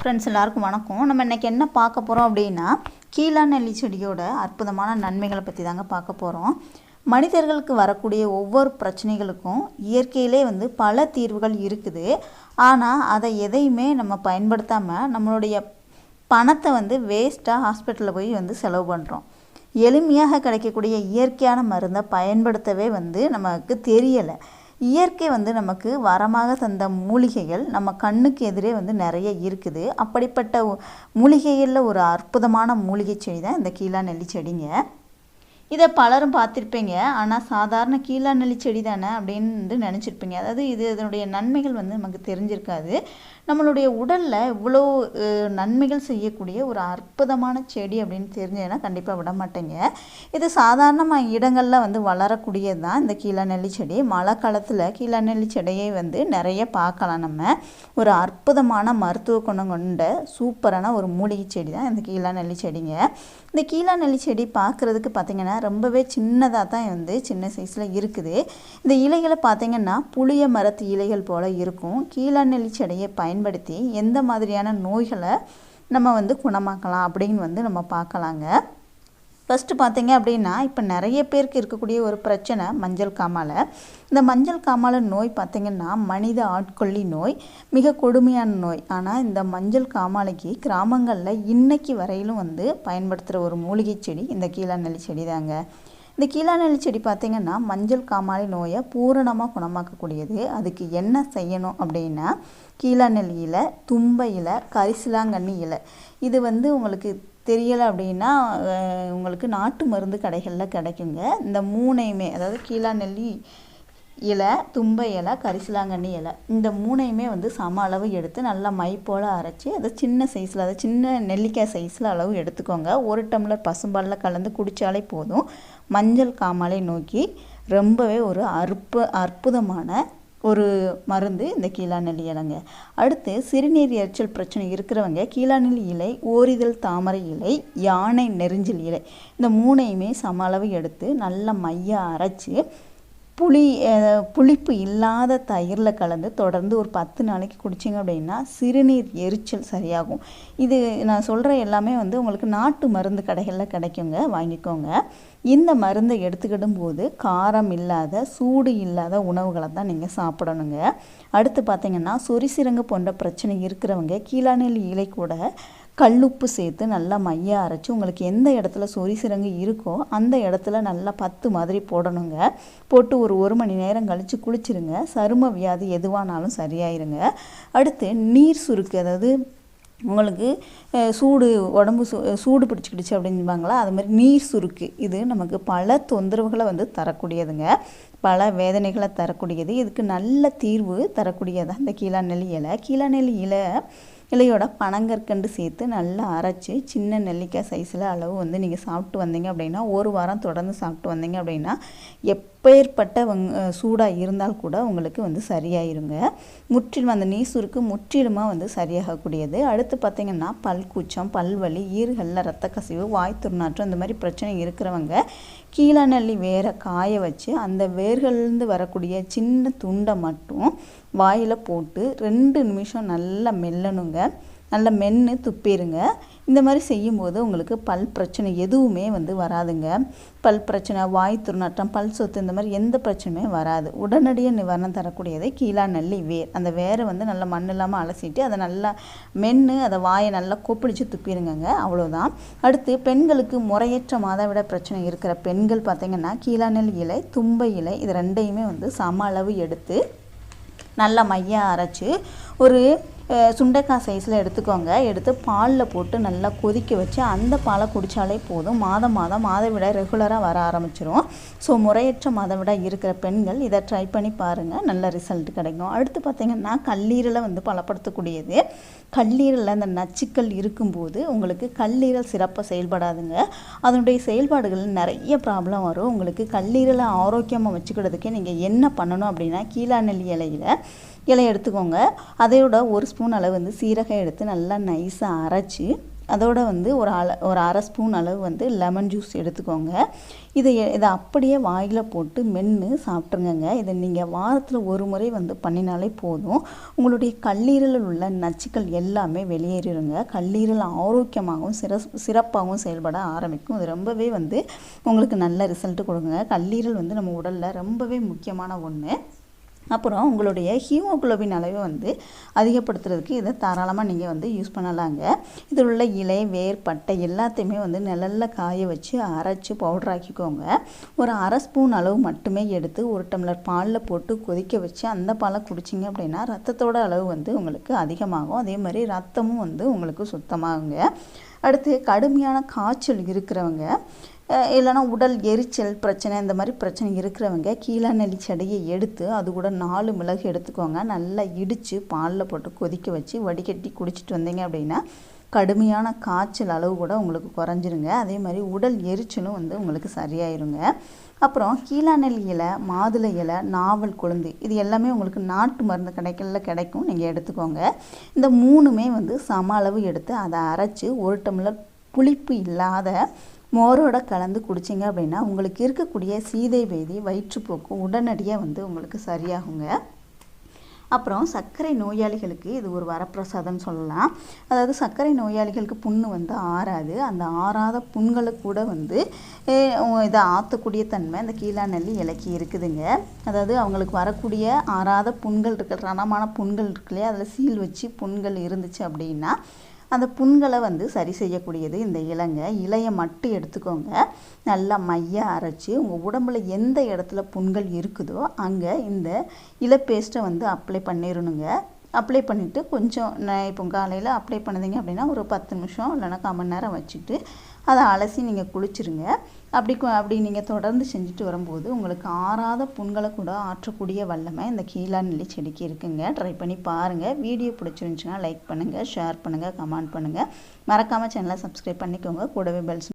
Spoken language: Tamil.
ஃப்ரெண்ட்ஸ் எல்லாருக்கும் வணக்கம். நம்ம இன்றைக்கி என்ன பார்க்க போகிறோம் அப்படின்னா, கீழா நெல்லி செடியோட அற்புதமான நன்மைகளை பற்றி தாங்க பார்க்க போகிறோம். மனிதர்களுக்கு வரக்கூடிய ஒவ்வொரு பிரச்சனைகளுக்கும் இயற்கையிலே பல தீர்வுகள் இருக்குது. ஆனால் அதை எதையுமே நம்ம பயன்படுத்தாமல் நம்மளுடைய பணத்தை வேஸ்ட்டாக ஹாஸ்பிட்டலில் போய் செலவு பண்ணுறோம். எளிமையாக கிடைக்கக்கூடிய இயற்கையான மருந்தை பயன்படுத்தவே நமக்கு தெரியலை. இயற்கை நமக்கு வரமாக தந்த மூலிகைகள் நம்ம கண்ணுக்கு எதிரே நிறைய இருக்குது. அப்படிப்பட்ட மூலிகைகளில் ஒரு அற்புதமான மூலிகை செடி தான் இந்த கீழா நெல்லி செடிங்க. இதை பலரும் பார்த்துருப்பீங்க. ஆனால் சாதாரண கீழா நெல்லி செடி தானே அப்படின்னு நினச்சிருப்பீங்க. அதாவது இதனுடைய நன்மைகள் நமக்கு தெரிஞ்சிருக்காது. நம்மளுடைய உடலில் இவ்வளோ நன்மைகள் செய்யக்கூடிய ஒரு அற்புதமான செடி அப்படின்னு தெரிஞ்சதுன்னா கண்டிப்பாக விட மாட்டேங்க. இது சாதாரணமாக இடங்களில் வளரக்கூடியது தான் இந்த கீழா நெல்லி செடி. மழை காலத்தில் கீழா நெல்லி செடியை நிறைய பார்க்கலாம். நம்ம ஒரு அற்புதமான மருத்துவ குணம் கொண்ட சூப்பரான ஒரு மூலிகை செடி தான் இந்த கீழா நெல்லி செடிங்க. இந்த கீழா நெல்லி செடி பார்க்குறதுக்கு பார்த்திங்கன்னா ரொம்பவே சின்னதாக தான் சின்ன சைஸில் இருக்குது. இந்த இலைகளை பார்த்திங்கன்னா புளிய மரத்து இலைகள் போல் இருக்கும். கீழா நெல்லி செடியை பயன்படுத்தி எந்த மாதிரியான நோய்களை நம்ம குணமாக்கலாம் அப்படின்னு நம்ம பார்க்கலாங்க. ஃபஸ்ட்டு பார்த்திங்க அப்படின்னா, இப்போ நிறைய பேருக்கு இருக்கக்கூடிய ஒரு பிரச்சனை மஞ்சள் காமாலை. இந்த மஞ்சள் காமாலை நோய் பார்த்திங்கன்னா மனித ஆட்கொல்லி நோய், மிக கொடுமையான நோய். ஆனால் இந்த மஞ்சள் காமாலைக்கு கிராமங்களில் இன்னைக்கு வரையிலும் பயன்படுத்துகிற ஒரு மூலிகை செடி இந்த கீழா நெல்லி செடி தாங்க. இந்த கீழா நெல்லி செடி பார்த்திங்கன்னா மஞ்சள் காமாலை நோயை பூரணமாக குணமாக்கக்கூடியது. அதுக்கு என்ன செய்யணும் அப்படின்னா, கீழா நெல்லி இலை, தும்பை இலை, கரிசலாங்கண்ணி இலை. இது உங்களுக்கு தெரியலை அப்படின்னா உங்களுக்கு நாட்டு மருந்து கடைகளில் கிடைக்குங்க. இந்த மூணையுமே, அதாவது கீழா நெல்லி இலை, தும்பை இலை, கரிசலாங்கண்ணி இலை, இந்த மூணையுமே சம அளவு எடுத்து நல்லா மை போல் அரைச்சி அதை சின்ன சைஸில், அதை சின்ன நெல்லிக்காய் சைஸில் அளவு எடுத்துக்கோங்க. 1 டம்ளர் பசும்பாலில் கலந்து குடித்தாலே போதும். மஞ்சள் காமாலை நோக்கி ரொம்பவே ஒரு அற்புதமான ஒரு மருந்து இந்த கீழா நெல்லி இலைங்க. அடுத்து சிறுநீர் எரிச்சல் பிரச்சனை இருக்கிறவங்க கீழா நெல்லி இலை, ஓரிதழ் தாமரை இலை, யானை நெரிஞ்சில் இலை, இந்த மூணையுமே சம அளவு எடுத்து நல்லா மைய அரைச்சி புளிப்பு இல்லாத தயிரில் கலந்து தொடர்ந்து ஒரு 10 நாளைக்கு குடிச்சிங்க அப்படின்னா சிறுநீர் எரிச்சல் சரியாகும். இது நான் சொல்கிற எல்லாமே உங்களுக்கு நாட்டு மருந்து கடைகளில் கிடைக்குங்க, வாங்கிக்கோங்க. இந்த மருந்தை எடுத்துக்கிடும் போது காரம் இல்லாத, சூடு இல்லாத உணவுகளை தான் நீங்கள் சாப்பிடணுங்க. அடுத்து பார்த்திங்கன்னா சொரிசிரங்கு போன்ற பிரச்சனை இருக்கிறவங்க கீழா நெல்லி இலை கூட கல்லுப்பு சேர்த்து நல்லா மைய அரைச்சி உங்களுக்கு எந்த இடத்துல சொரிசிரங்கு இருக்கோ அந்த இடத்துல நல்லா 10 மாதிரி போடணுங்க. போட்டு ஒரு 1 மணி நேரம் கழித்து குளிச்சிருங்க. சரும வியாதி எதுவானாலும் சரியாயிருங்க. அடுத்து நீர் சுருக்கு, அதாவது உங்களுக்கு உடம்பு சூடு பிடிச்சிக்கிடுச்சு அப்படின்பாங்களா, அது மாதிரி நீர் சுருக்கு, இது நமக்கு பல தொந்தரவுகளை தரக்கூடியதுங்க, பல வேதனைகளை தரக்கூடியது. இதுக்கு நல்ல தீர்வு தரக்கூடியதான் இந்த கீழா நெல்லி இலை. கீழா நெல்லி இலையோட பனங்கற்கண்டு சேர்த்து நல்லா அரைச்சி சின்ன நெல்லிக்காய் சைஸில் அளவு நீங்கள் சாப்பிட்டு வந்தீங்க அப்படின்னா, 1 வாரம் தொடர்ந்து சாப்பிட்டு வந்தீங்க அப்படின்னா எப்பேற்பட்ட சூடாக இருந்தால் கூட உங்களுக்கு சரியாயிருங்க. முற்றிலும் அந்த நீர் சுருக்கு முற்றிலுமாக சரியாகக்கூடியது. அடுத்து பார்த்திங்கன்னா பல்கூச்சம், பல்வலி, ஈறுகளில் இரத்த கசிவு, வாய் துர்நாற்றம், இந்த மாதிரி பிரச்சனை இருக்கிறவங்க கீழா நெல்லி வேரை காய வச்சு அந்த வேர்கள்லேருந்து வரக்கூடிய சின்ன துண்டை மட்டும் வாயில் போட்டு 2 நிமிஷம் நல்லா மெல்லணுங்க. நல்லா மென்று துப்பிடுங்க. இந்த மாதிரி செய்யும்போது உங்களுக்கு பல் பிரச்சனை எதுவுமே வராதுங்க. பல் பிரச்சனை, வாய் துர்நாற்றம், பல் சொத்து, இந்த மாதிரி எந்த பிரச்சனையுமே வராது. உடனடியாக நிவாரணம் தரக்கூடியது கீழா நெல்லி வேர். அந்த வேரை நல்லா மண் இல்லாமல் அலசிட்டு அதை நல்லா மென்று அதை வாயை நல்லா கொப்பிடிச்சு துப்பிடுங்க. அவ்வளோதான். அடுத்து பெண்களுக்கு முறையற்ற மாதவிட பிரச்சனை இருக்கிற பெண்கள் பார்த்திங்கன்னா கீழா நெல்லி இலை, தும்பை இலை, இது ரெண்டையுமே சம அளவு எடுத்து நல்லா மைய அரைச்சி ஒரு சுண்டைக்காய் சைஸில் எடுத்துக்கோங்க. எடுத்து பாலில் போட்டு நல்லா கொதிக்க வச்சு அந்த பாலை குடித்தாலே போதும். மாதவிடாய் ரெகுலராக வர ஆரம்பிச்சிரும். ஸோ முறையற்ற மாதவிடாய் இருக்கிற பெண்கள் இதை ட்ரை பண்ணி பாருங்கள், நல்ல ரிசல்ட் கிடைக்கும். அடுத்து பார்த்திங்கன்னா கல்லீரலை பலப்படுத்தக்கூடியது. கல்லீரலில் அந்த நச்சுக்கள் இருக்கும்போது உங்களுக்கு கல்லீரல் சிறப்பாக செயல்படாதுங்க. அதனுடைய செயல்பாடுகள் நிறைய ப்ராப்ளம் வரும். உங்களுக்கு கல்லீரலை ஆரோக்கியமாக வச்சுக்கிறதுக்கு நீங்கள் என்ன பண்ணணும் அப்படின்னா, கீழா நெல்லி இலை எடுத்துக்கோங்க. அதையோட 1 ஸ்பூன் அளவு சீரகம் எடுத்து நல்லா நைஸாக அரைச்சி அதோட வந்து ஒரு அரை ஸ்பூன் அளவு வந்து லெமன் ஜூஸ் எடுத்துக்கோங்க. இதை அப்படியே வாயில் போட்டு மென்று சாப்பிட்ருங்க. இதை நீங்கள் வாரத்தில் ஒரு முறை வந்து பண்ணினாலே போதும். உங்களுடைய கல்லீரலில் உள்ள நச்சுக்கள் எல்லாமே வெளியேறிடுங்க. கல்லீரல் ஆரோக்கியமாகவும் சிறப்பாகவும் செயல்பட ஆரம்பிக்கும். இது ரொம்பவே வந்து உங்களுக்கு நல்ல ரிசல்ட் கொடுங்க. கல்லீரல் வந்து நம்ம உடலில் ரொம்பவே முக்கியமான ஒன்று. அப்புறம் உங்களுடைய ஹீமோகுளோபின் அளவை வந்து அதிகப்படுத்துறதுக்கு இதை தாராளமாக நீங்கள் வந்து யூஸ் பண்ணலாங்க. இதில் உள்ள இலை, வேர், பட்டை எல்லாத்தையுமே வந்து நிழலில் காய வச்சு அரைச்சி பவுடராக்கிக்கோங்க. ஒரு அரை ஸ்பூன் அளவு மட்டுமே எடுத்து ஒரு டம்ளர் பாலில் போட்டு கொதிக்க வச்சு அந்த பாலை குடிச்சிங்க அப்படின்னா ரத்தத்தோட அளவு வந்து உங்களுக்கு அதிகமாகும். அதே மாதிரி ரத்தமும் வந்து உங்களுக்கு சுத்தமாகுங்க. அடுத்து கடுமையான காய்ச்சல் இருக்கிறவங்க, இல்லைனா உடல் எரிச்சல் பிரச்சனை, இந்த மாதிரி பிரச்சனை இருக்கிறவங்க கீழாநெல்லி செடியை எடுத்து அது கூட 4 மிளகு எடுத்துக்கோங்க. நல்லா இடித்து பாலில் போட்டு கொதிக்க வச்சு வடிகட்டி குடிச்சிட்டு வந்தீங்க அப்படின்னா கடுமையான காய்ச்சல் அளவு கூட உங்களுக்கு குறைஞ்சிருங்க. அதே மாதிரி உடல் எரிச்சலும் வந்து உங்களுக்கு சரியாயிருங்க. அப்புறம் கீழாநெல்லி இலை, மாதுளை இலை, நாவல் கொழுந்து இது எல்லாமே உங்களுக்கு நாட்டு மருந்து கடைகளில் கிடைக்கும். நீங்கள் எடுத்துக்கோங்க. இந்த 3மே வந்து சம அளவு எடுத்து அதை அரைச்சி ஒரு டம்ளர் புளிப்பு இல்லாத மோரோட கலந்து குடிச்சிங்க அப்படின்னா உங்களுக்கு இருக்கக்கூடிய சீதை பேதி, வயிற்றுப்போக்கு உடனடியாக வந்து உங்களுக்கு சரியாகுங்க. அப்புறம் சர்க்கரை நோயாளிகளுக்கு இது ஒரு வரப்பிரசாதம் சொல்லலாம். அதாவது சர்க்கரை நோயாளிகளுக்கு புண்ணு வந்து ஆறாது. அந்த ஆறாத புண்களை கூட வந்து இதை ஆற்றக்கூடிய தன்மை இந்த கீழாநெல்லி இலைக்கு இருக்குதுங்க. அதாவது அவங்களுக்கு வரக்கூடிய ஆறாத புண்கள் இருக்கு, ரணமான புண்கள் இருக்கு இல்லையா, அதில் சீல் வச்சு புண்கள் இருந்துச்சு அப்படின்னா அந்த புண்களை வந்து சரி செய்யக்கூடியது இந்த இலையை மட்டும் எடுத்துக்கோங்க. நல்லா மைய அரைச்சி உங்கள் உடம்புல எந்த இடத்துல புண்கள் இருக்குதோ அங்கே இந்த இலை பேஸ்ட்டை வந்து அப்ளை பண்ணிடணுங்க. அப்ளை பண்ணிவிட்டு கொஞ்சம் இப்போ காலையில் அப்ளை பண்ணுதீங்க அப்படின்னா ஒரு 10 நிமிஷம் இல்லைனா 1/4 மணி நேரம் வச்சுட்டு அதை அலசி நீங்கள் குளிச்சுருங்க. அப்படி நீங்கள் தொடர்ந்து செஞ்சுட்டு வரும்போது உங்களுக்கு ஆறாத புண்களை கூட ஆற்றக்கூடிய வல்லமை இந்த கீழாநெல்லி செடிக்கு இருக்குங்க. ட்ரை பண்ணி பாருங்கள். வீடியோ பிடிச்சிருந்துச்சுன்னா லைக் பண்ணுங்கள், ஷேர் பண்ணுங்கள், கமெண்ட் பண்ணுங்கள். மறக்காமல் சேனலை சப்ஸ்கிரைப் பண்ணிக்கோங்க. கூடவே பெல்